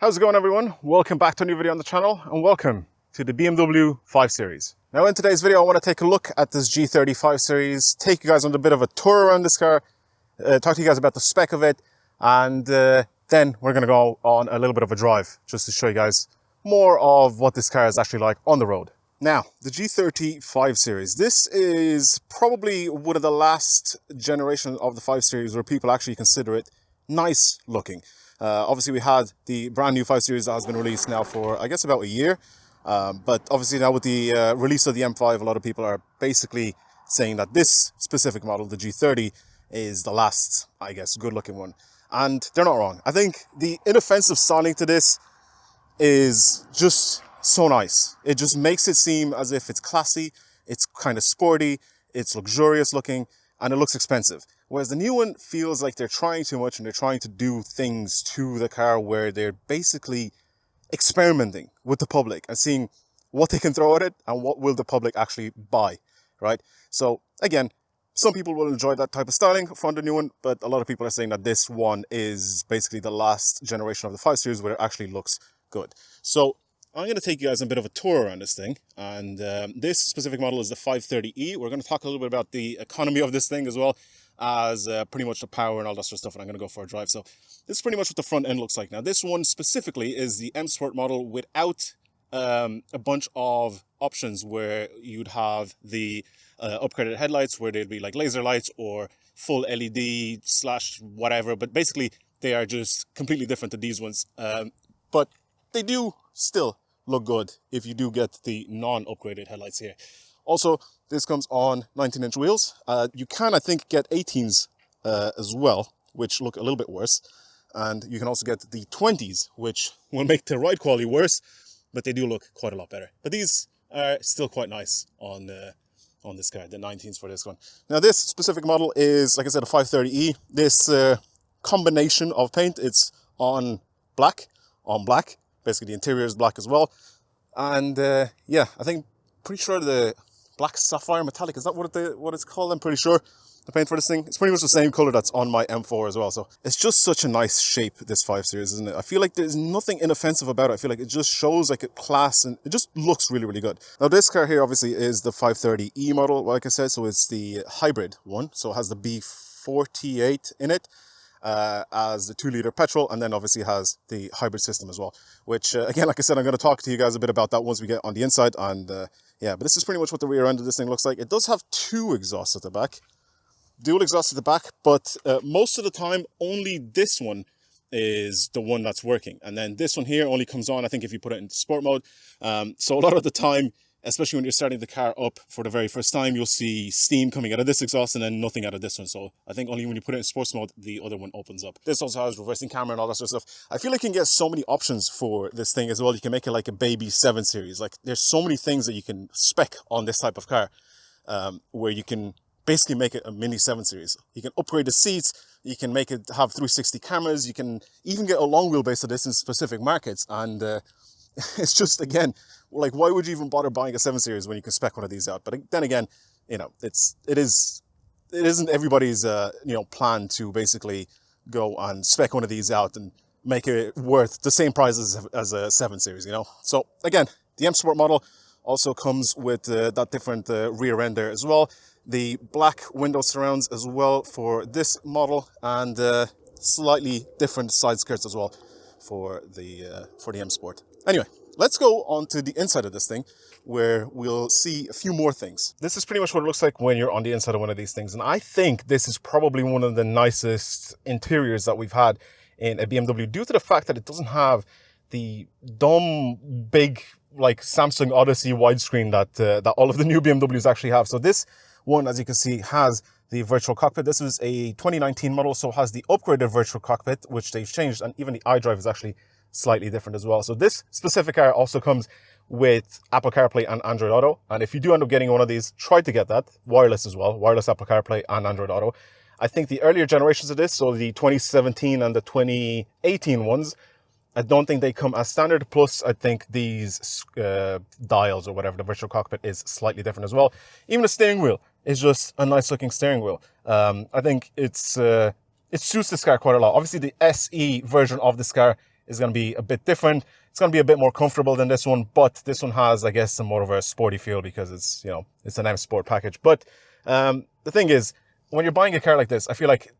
How's it going, everyone? Welcome back to a new video on the channel and welcome to the BMW 5 Series. Now in today's video I want to take a look at this G30 5 Series, take you guys on a bit of a tour around this car, talk to you guys about the spec of it, and then we're going to go on a little bit of a drive just to show you guys more of what this car is actually like on the road. Now, the G30 5 Series, this is probably one of the last generation of the 5 Series where people actually consider it nice looking. Obviously we had the brand new 5 Series that has been released now for I guess about a year, but obviously now with the release of the M5, a lot of people are basically saying that this specific model, the G30, is the last, I guess, good looking one, and they're not wrong. I think the inoffensive styling to this is just so nice. It just makes it seem as if it's classy, it's kind of sporty, it's luxurious looking, and it looks expensive. Whereas the new one feels like they're trying too much and they're trying to do things to the car where they're basically experimenting with the public and seeing what they can throw at it and what will the public actually buy, right? So again, some people will enjoy that type of styling from the new one, but a lot of people are saying that this one is basically the last generation of the 5 Series where it actually looks good. So I'm going to take you guys a bit of a tour around this thing, and this specific model is the 530e. We're going to talk a little bit about the economy of this thing as well as pretty much the power and all that sort of stuff, and I'm going to go for a drive. So this is pretty much what the front end looks like. Now this one specifically is the M Sport model without a bunch of options where you'd have the upgraded headlights where they'd be like laser lights or full LED slash whatever, but basically they are just completely different to these ones. But they do still look good if you do get the non-upgraded headlights here. Also, this comes on 19-inch wheels. You can, I think, get 18s as well, which look a little bit worse. And you can also get the 20s, which will make the ride quality worse, but they do look quite a lot better. But these are still quite nice on this car, the 19s for this one. Now, this specific model is, like I said, a 530e. This combination of paint, it's on black. Basically, the interior is black as well. And yeah, I think, pretty sure the black sapphire metallic, is that what it's called? I'm pretty sure the paint for this thing, it's pretty much the same color that's on my M4 as well. So it's just such a nice shape, this 5 Series, isn't it? I feel like there's nothing inoffensive about it. I feel like it just shows like a class and it just looks really, really good. Now this car here obviously is the 530e model, like I said, so it's the hybrid one. So it has the B48 in it as the 2-liter petrol, and then obviously has the hybrid system as well, which again, like I said, I'm going to talk to you guys a bit about that once we get on the inside. And yeah, but this is pretty much what the rear end of this thing looks like. It does have two exhausts at the back, dual exhaust at the back, but most of the time only this one is the one that's working, and then this one here only comes on, I think, if you put it into sport mode. So a lot of the time, especially when you're starting the car up for the very first time, you'll see steam coming out of this exhaust and then nothing out of this one. So I think only when you put it in sports mode, the other one opens up. This also has reversing camera and all that sort of stuff. I feel like you can get so many options for this thing as well. You can make it like a baby 7 Series. Like, there's so many things that you can spec on this type of car, where you can basically make it a mini 7 Series. You can upgrade the seats, you can make it have 360 cameras, you can even get a long wheelbase of this in specific markets, and it's just, again, like, why would you even bother buying a 7 Series when you can spec one of these out? But then again, you know, it isn't everybody's plan to basically go and spec one of these out and make it worth the same price as a 7 Series, you know. So again, the M Sport model also comes with that different rear end there as well. The black window surrounds as well for this model, and slightly different side skirts as well for the M Sport. Anyway, let's go on to the inside of this thing, where we'll see a few more things. This is pretty much what it looks like when you're on the inside of one of these things, and I think this is probably one of the nicest interiors that we've had in a BMW, due to the fact that it doesn't have the dumb big like Samsung Odyssey widescreen that all of the new BMWs actually have. So this one, as you can see, has the virtual cockpit. This is a 2019 model, so it has the upgraded virtual cockpit, which they've changed, and even the iDrive is actually slightly different as well. So this specific car also comes with Apple CarPlay and Android Auto, and if you do end up getting one of these, try to get that wireless as well, wireless Apple CarPlay and Android Auto. I think the earlier generations of this, so the 2017 and the 2018 ones, I don't think they come as standard. Plus, I think these dials or whatever, the virtual cockpit, is slightly different as well. Even the steering wheel is just a nice looking steering wheel. I think it suits this car quite a lot. Obviously, the SE version of this car is going to be a bit different. It's going to be a bit more comfortable than this one, but this one has, I guess, some more of a sporty feel because it's, you know, it's an M Sport package. But the thing is, when you're buying a car like this, I feel like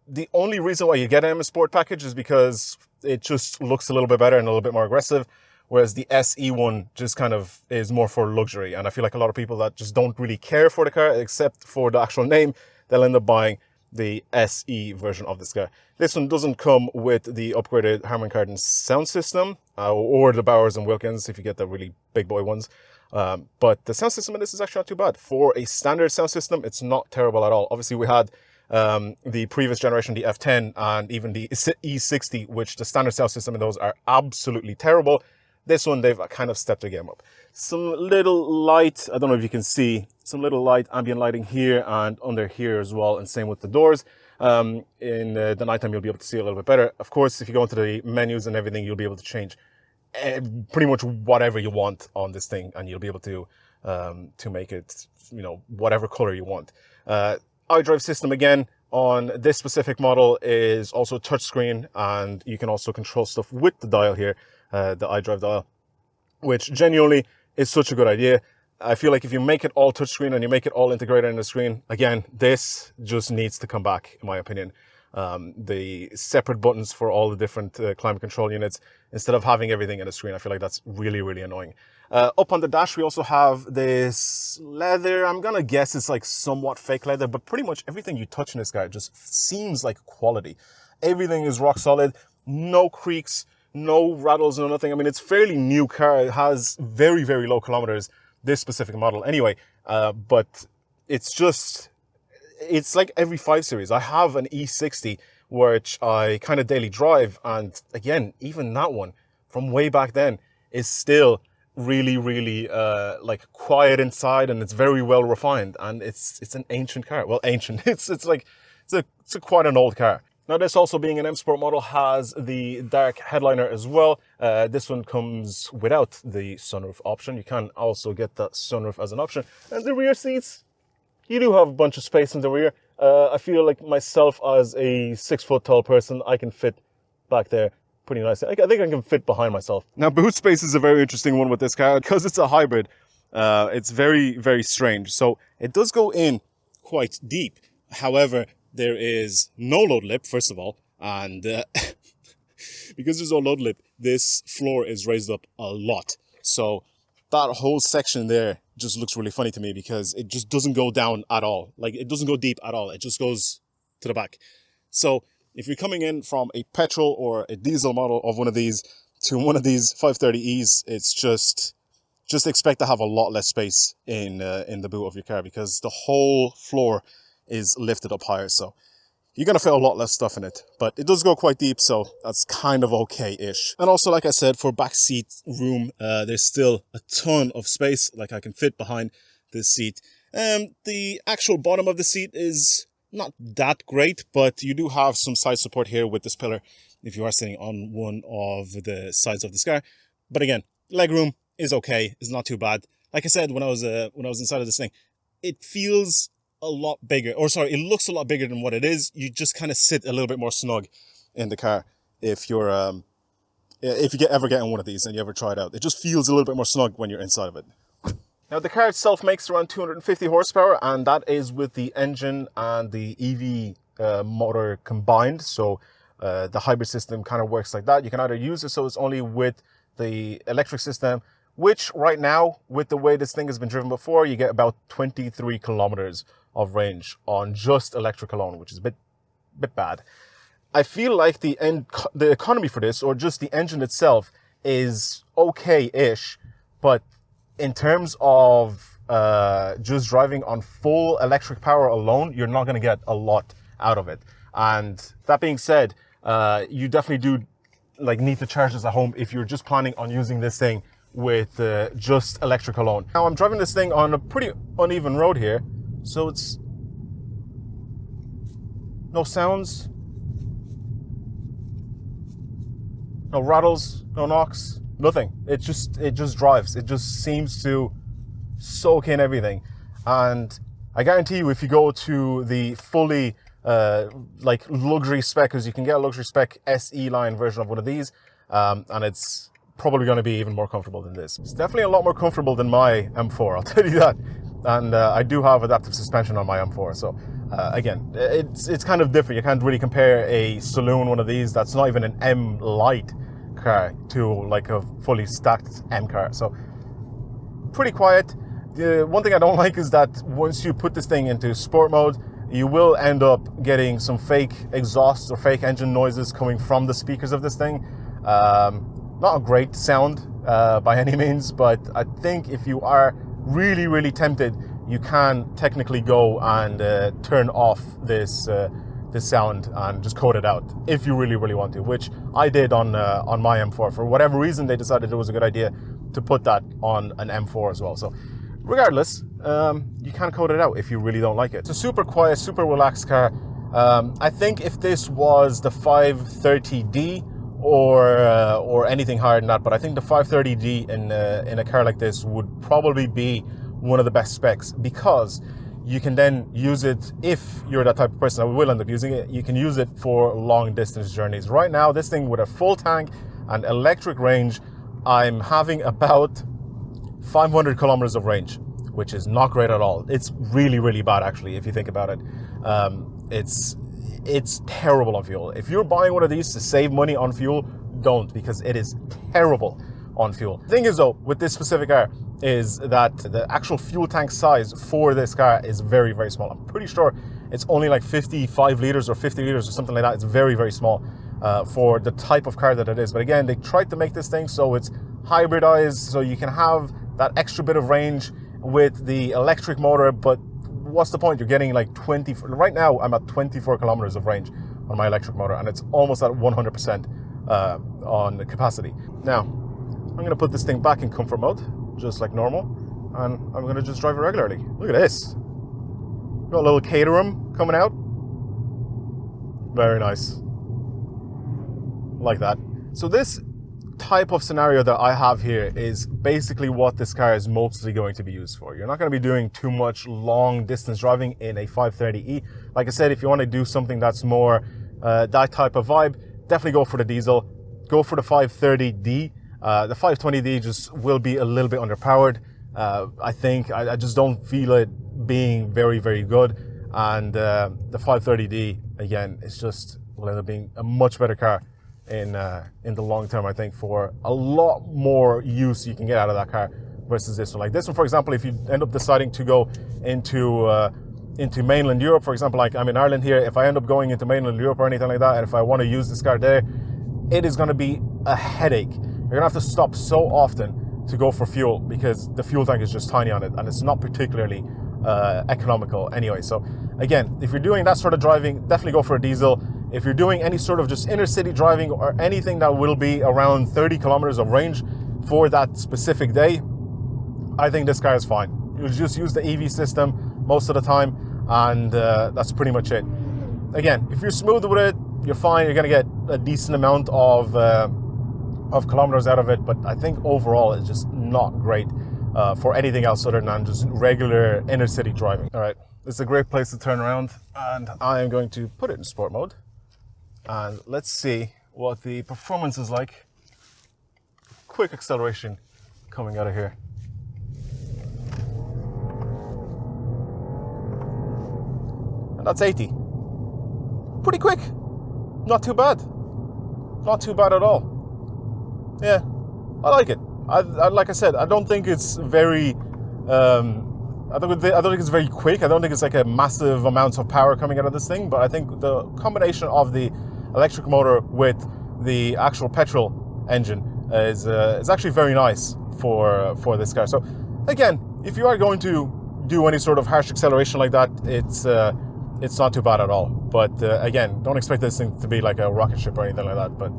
the only reason why you get an M Sport package is because it just looks a little bit better and a little bit more aggressive, whereas the SE one just kind of is more for luxury. And I feel like a lot of people that just don't really care for the car, except for the actual name, they'll end up buying the SE version of this car. This one doesn't come with the upgraded Harman Kardon sound system, or the Bowers and Wilkins if you get the really big boy ones. But the sound system in this is actually not too bad. For a standard sound system, it's not terrible at all. Obviously, we had the previous generation, the F10 and even the E60, which the standard sound system in those are absolutely terrible. This one, they've kind of stepped their game up. Some little light, I don't know if you can see, some little light ambient lighting here and under here as well, and same with the doors. In the nighttime, you'll be able to see a little bit better. Of course, if you go into the menus and everything, you'll be able to change pretty much whatever you want on this thing, and you'll be able to make it, you know, whatever color you want. iDrive system again on this specific model is also touchscreen, and you can also control stuff with the dial here, the iDrive dial, which genuinely is such a good idea. I feel like if you make it all touchscreen and you make it all integrated in the screen, again, this just needs to come back, in my opinion. The separate buttons for all the different climate control units, instead of having everything in the screen, I feel like that's really, really annoying. Up on the dash, we also have this leather. I'm gonna guess it's like somewhat fake leather, but pretty much everything you touch in this car just seems like quality. Everything is rock solid, no creaks, no rattles, no nothing. I mean, it's fairly new car. It has very, very low kilometers, this specific model anyway, but it's like every 5 Series. I have an E60, which I kind of daily drive, and again, even that one from way back then is still really, really like quiet inside, and it's very well refined, and it's an ancient car. Well, ancient. It's quite an old car. Now, this also being an M Sport model has the dark headliner as well. This one comes without the sunroof option. You can also get that sunroof as an option. And the rear seats, you do have a bunch of space in the rear. I feel like myself as a 6-foot tall person, I can fit back there pretty nicely. I think I can fit behind myself. Now, boot space is a very interesting one with this car because it's a hybrid. It's very, very strange. So it does go in quite deep. However, there is no load lip, first of all, and because there's no load lip, this floor is raised up a lot. So that whole section there just looks really funny to me because it just doesn't go down at all. Like, it doesn't go deep at all. It just goes to the back. So if you're coming in from a petrol or a diesel model of one of these to one of these 530Es, it's just expect to have a lot less space in the boot of your car, because the whole floor is lifted up higher. So you're going to fit a lot less stuff in it, but it does go quite deep, so that's kind of okay-ish. And also, like I said, for backseat room, there's still a ton of space. Like, I can fit behind this seat. The actual bottom of the seat is not that great, but you do have some side support here with this pillar if you are sitting on one of the sides of this car. But again, legroom is okay. It's not too bad. Like I said, when I was inside of this thing, it feels a lot bigger, or sorry, it looks a lot bigger than what it is. You just kind of sit a little bit more snug in the car if you're if you ever get in one of these and you ever try it out. It just feels a little bit more snug when you're inside of it. Now, the car itself makes around 250 horsepower, and that is with the engine and the EV motor combined. So the hybrid system kind of works like that. You can either use it so it's only with the electric system, which right now, with the way this thing has been driven before, you get about 23 kilometers of range on just electric alone, which is a bit bad. I feel like the economy for this, or just the engine itself, is okay-ish, but in terms of just driving on full electric power alone, you're not going to get a lot out of it. And that being said, you definitely do need to charge this at home if you're just planning on using this thing with just electric alone. Now, I'm driving this thing on a pretty uneven road here, so it's no sounds, no rattles, no knocks, nothing. It just drives. It just seems to soak in everything. And I guarantee you, if you go to the fully luxury spec, because you can get a luxury spec SE line version of one of these, and it's probably going to be even more comfortable than this. It's definitely a lot more comfortable than my M4, I'll tell you that. And I do have adaptive suspension on my M4, so again, it's kind of different. You can't really compare a saloon one of these that's not even an M Light car to like a fully stacked M car. So pretty quiet. The one thing I don't like is that once you put this thing into sport mode, you will end up getting some fake exhausts or fake engine noises coming from the speakers of this thing. Not a great sound by any means, but I think if you are really tempted, you can technically go and turn off this sound and just code it out if you really want to, which I did on my M4. For whatever reason, they decided it was a good idea to put that on an M4 as well. So regardless, you can code it out if you really don't like it. It's a super quiet, super relaxed car. I think if this was the 530D or anything higher than that, but I think the 530D in a car like this would probably be one of the best specs, because you can then use it, if you're that type of person that will end up using it, you can use it for long distance journeys. Right now, this thing with a full tank and electric range, I'm having about 500 kilometers of range, which is not great at all. It's really bad, actually, if you think about it. It's terrible on fuel. If you're buying one of these to save money on fuel, don't, because it is terrible on fuel. The thing is though, with this specific car, is that the actual fuel tank size for this car is very small. I'm pretty sure it's only like 55 liters or 50 liters or something like that. It's very small for the type of car that it is. But again, they tried to make this thing so it's hybridized, so you can have that extra bit of range with the electric motor. But what's the point? You're getting like 20, right now I'm at 24 kilometers of range on my electric motor, and it's almost at 100% on the capacity. Now, I'm gonna put this thing back in comfort mode, just like normal, and I'm gonna just drive it regularly. Look at this. Got a little caterum coming out. Very nice. Like that. So this type of scenario that I have here is basically what this car is mostly going to be used for. You're not going to be doing too much long distance driving in a 530e. Like I said, if you want to do something that's more that type of vibe, definitely go for the diesel. Go for the 530D. The 520D just will be a little bit underpowered. I think I just don't feel it being very good. And the 530D, again, it's just will end up being a much better car in the long term, I think, for a lot more use you can get out of that car versus this one. Like this one, for example, if you end up deciding to go into mainland Europe, for example, like I'm in Ireland here, if I end up going into mainland Europe or anything like that, and if I want to use this car there, it is going to be a headache. You're going to have to stop so often to go for fuel, because the fuel tank is just tiny on it, and it's not particularly economical anyway. So again, if you're doing that sort of driving, definitely go for a diesel. If you're doing any sort of just inner city driving or anything that will be around 30 kilometers of range for that specific day, I think this car is fine. You'll just use the EV system most of the time, and that's pretty much it. Again, if you're smooth with it, you're fine. You're gonna get a decent amount of kilometers out of it, but I think overall it's just not great for anything else other than just regular inner city driving. All right, it's a great place to turn around, and I am going to put it in sport mode. And let's see what the performance is like. Quick acceleration coming out of here. And that's 80. Pretty quick. Not too bad. Not too bad at all. Yeah, I like it. I like I said, I don't think it's very I don't think it's very quick. I don't think it's like a massive amount of power coming out of this thing, but I think the combination of the electric motor with the actual petrol engine is actually very nice for this car. So again, if you are going to do any sort of harsh acceleration like that, it's not too bad at all. But again, don't expect this thing to be like a rocket ship or anything like that. But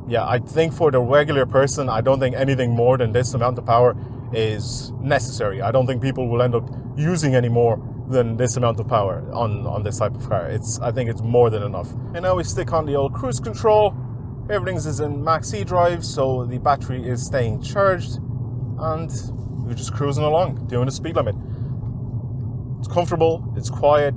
yeah, I think for the regular person, I don't think anything more than this amount of power is necessary. I don't think people will end up using any more than this amount of power on this type of car. I think it's more than enough. And now we stick on the old cruise control. Everything's is in max E drive, so the battery is staying charged, and we're just cruising along, doing the speed limit. It's comfortable, it's quiet,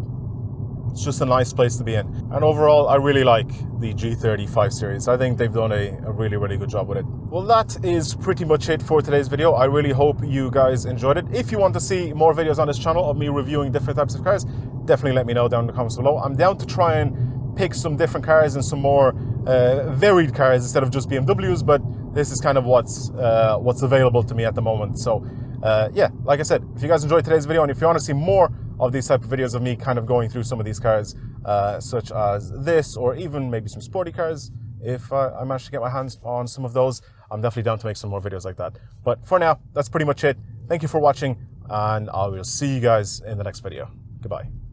It's just a nice place to be in. And overall, I really like the G30 5 Series. I think they've done a really, really good job with it. Well, that is pretty much it for today's video. I really hope you guys enjoyed it. If you want to see more videos on this channel of me reviewing different types of cars, definitely let me know down in the comments below. I'm down to try and pick some different cars and some more varied cars instead of just BMWs, but this is kind of what's available to me at the moment. So yeah, like I said, if you guys enjoyed today's video and if you want to see more of these type of videos of me kind of going through some of these cars, such as this, or even maybe some sporty cars, if I manage to get my hands on some of those, I'm definitely down to make some more videos like that. But for now, that's pretty much it. Thank you for watching, and I will see you guys in the next video. Goodbye.